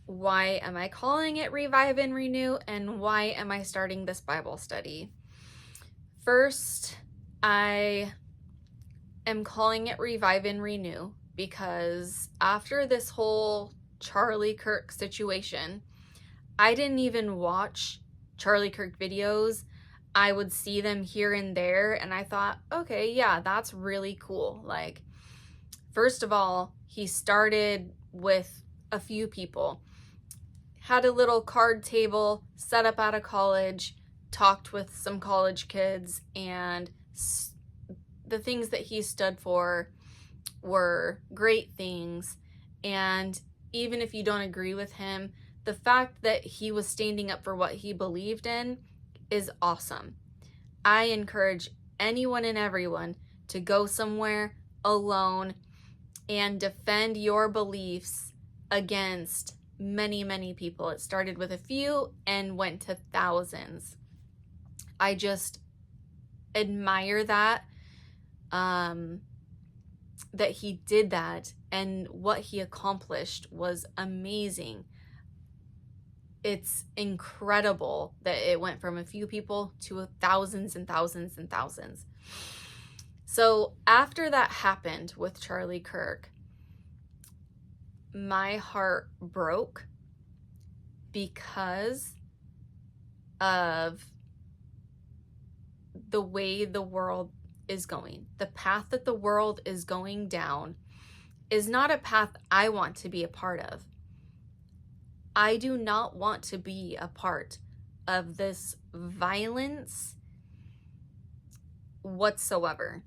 Why am I calling it Revive and Renew? And why am I starting this Bible study? First, I am calling it Revive and Renew because after this whole Charlie Kirk situation, I didn't even watch Charlie Kirk videos. I would see them here and there, and I thought, okay, yeah, that's really cool. Like, first of all, he started with a few people, had a little card table set up out of college, talked with some college kids, and the things that he stood for were great things. And even if you don't agree with him, the fact that he was standing up for what he believed in is awesome. I encourage anyone and everyone to go somewhere alone and defend your beliefs against many, many people. It started with a few and went to thousands. I just admire that, that he did that, and what he accomplished was amazing. It's incredible that it went from a few people to thousands and thousands and thousands. So after that happened with Charlie Kirk, my heart broke because of the way the world is going. The path that the world is going down is not a path I want to be a part of. I do not want to be a part of this violence whatsoever.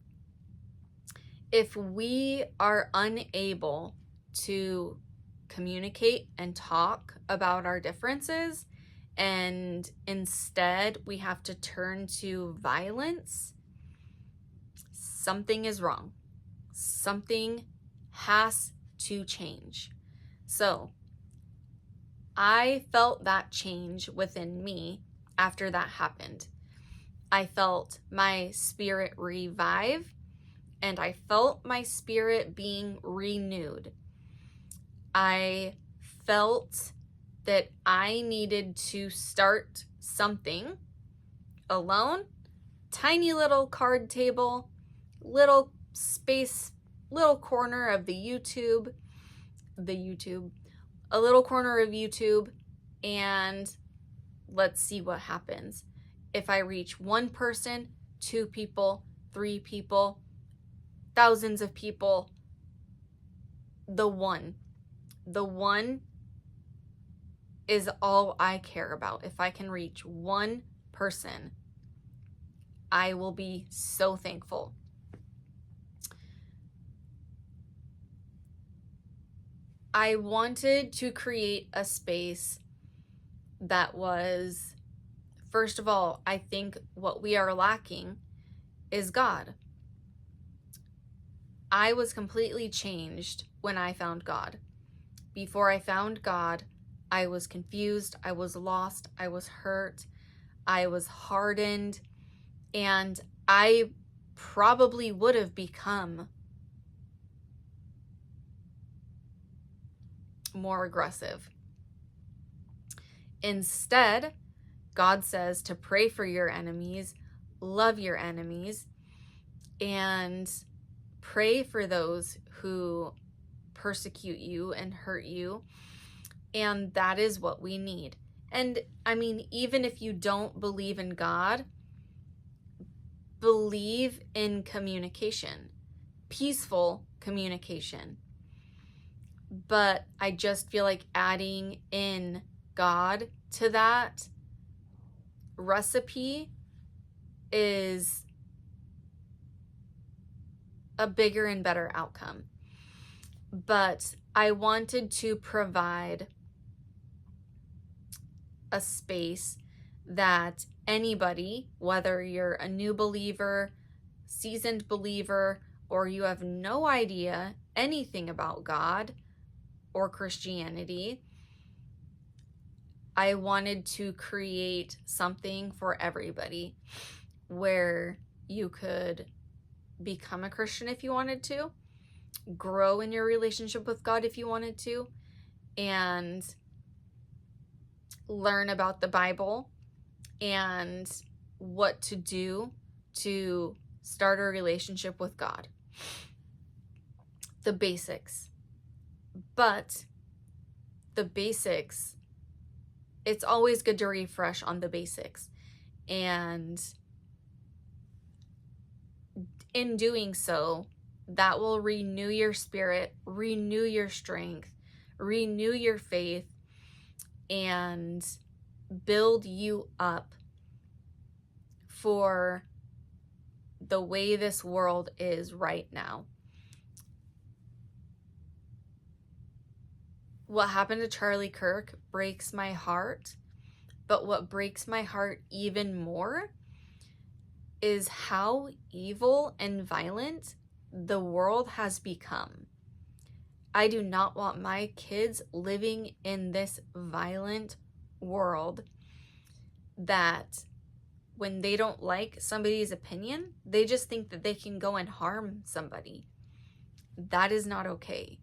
If we are unable to communicate and talk about our differences, and instead we have to turn to violence, something is wrong. Something has to change. So I felt that change within me after that happened. I felt my spirit revive, and I felt my spirit being renewed. I felt that I needed to start something alone. Tiny little card table, little space, little corner of a little corner of YouTube, and let's see what happens. If I reach one person, 2 people, 3 people, thousands of people, the one is all I care about. If I can reach one person, I will be so thankful. I wanted to create a space that was, first of all, I think what we are lacking is God. I was completely changed when I found God. Before I found God, I was confused, I was lost, I was hurt, I was hardened, and I probably would have become more aggressive. Instead, God says to pray for your enemies, love your enemies, and pray for those who persecute you and hurt you. And that is what we need. And I mean, even if you don't believe in God, believe in communication, peaceful communication. But I just feel like adding in God to that recipe is a bigger and better outcome. But I wanted to provide a space that anybody, whether you're a new believer, seasoned believer, or you have no idea anything about God or Christianity, I wanted to create something for everybody where you could become a Christian if you wanted to, grow in your relationship with God if you wanted to, and learn about the Bible and what to do to start a relationship with God. The basics. But the basics, it's always good to refresh on the basics. And in doing so, that will renew your spirit, renew your strength, renew your faith, and build you up for the way this world is right now. What happened to Charlie Kirk breaks my heart, but what breaks my heart even more is how evil and violent the world has become. I do not want my kids living in this violent world that when they don't like somebody's opinion, they just think that they can go and harm somebody. That is not okay.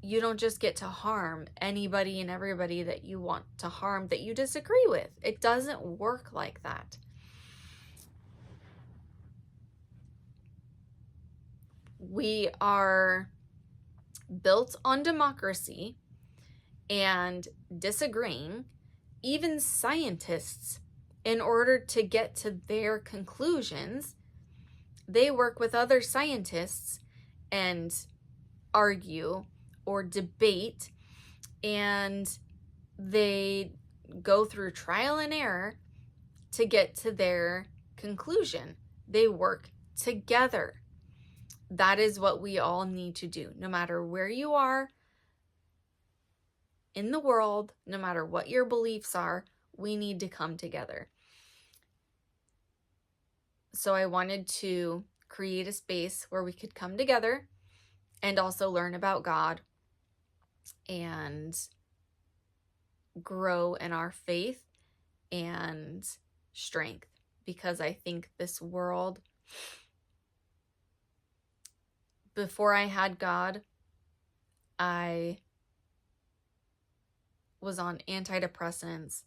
You don't just get to harm anybody and everybody that you want to harm that you disagree with. It doesn't work like that. We are built on democracy and disagreeing. Even scientists, in order to get to their conclusions, they work with other scientists and argue or debate, and they go through trial and error to get to their conclusion. They work together. That is what we all need to do, no matter where you are in the world, no matter what your beliefs are, we need to come together. So I wanted to create a space where we could come together and also learn about God and grow in our faith and strength, because I think this world, before I had God, I was on antidepressants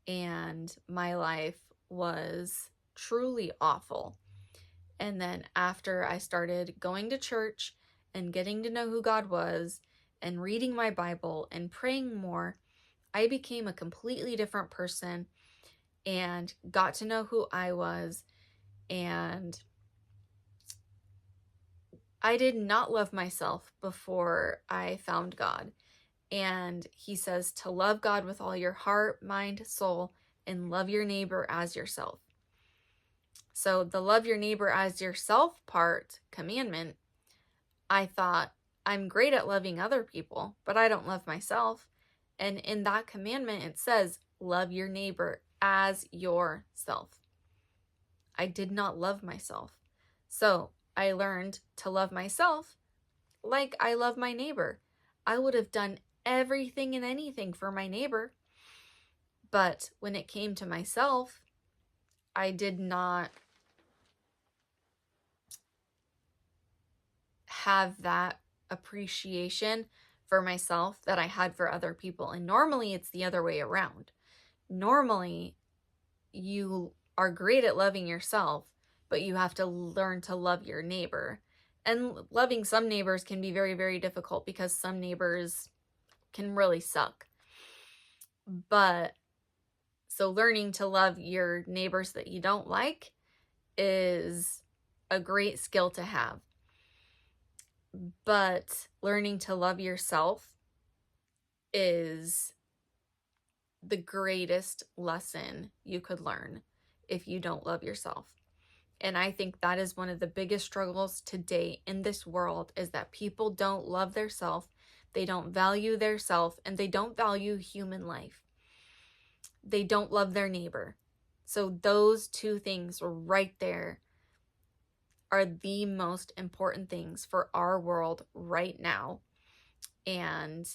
and my life was truly awful. And then after I started going to church and getting to know who God was and reading my Bible and praying more, I became a completely different person and got to know who I was. And I did not love myself before I found God. And he says to love God with all your heart, mind, soul, and love your neighbor as yourself. So the love your neighbor as yourself part, commandment, I thought, I'm great at loving other people, but I don't love myself. And in that commandment, it says, love your neighbor as yourself. I did not love myself. So I learned to love myself like I love my neighbor. I would have done everything and anything for my neighbor. But when it came to myself, I did not have that appreciation for myself that I had for other people. And normally it's the other way around. Normally you are great at loving yourself, but you have to learn to love your neighbor. And loving some neighbors can be very, very difficult because some neighbors can really suck. But so learning to love your neighbors that you don't like is a great skill to have. But learning to love yourself is the greatest lesson you could learn if you don't love yourself. And I think that is one of the biggest struggles today in this world, is that people don't love their self, they don't value their self, and they don't value human life. They don't love their neighbor. So those two things right there are the most important things for our world right now. And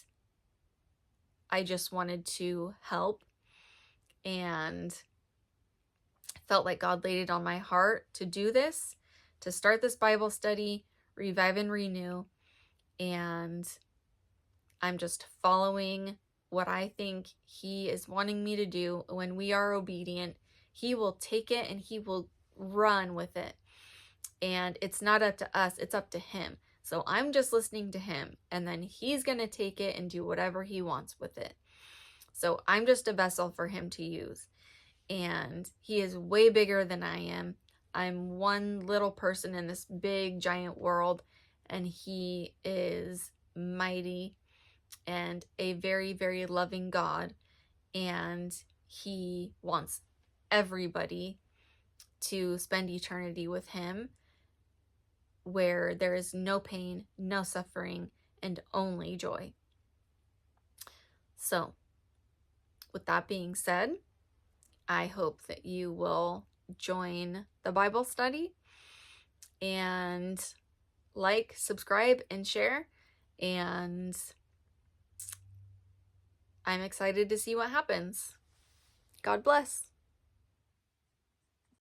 I just wanted to help, and felt like God laid it on my heart to do this, to start this Bible study, Revive and Renew. And I'm just following what I think he is wanting me to do, when we are obedient, he will take it and he will run with it. And it's not up to us, it's up to him. So I'm just listening to him, and then he's going to take it and do whatever he wants with it. So I'm just a vessel for him to use. And he is way bigger than I am. I'm one little person in this big, giant world, and he is mighty and a very, very loving God. And he wants everybody to spend eternity with him, where there is no pain, no suffering, and only joy. So, with that being said, I hope that you will join the Bible study and like, subscribe, and share. And I'm excited to see what happens. God bless.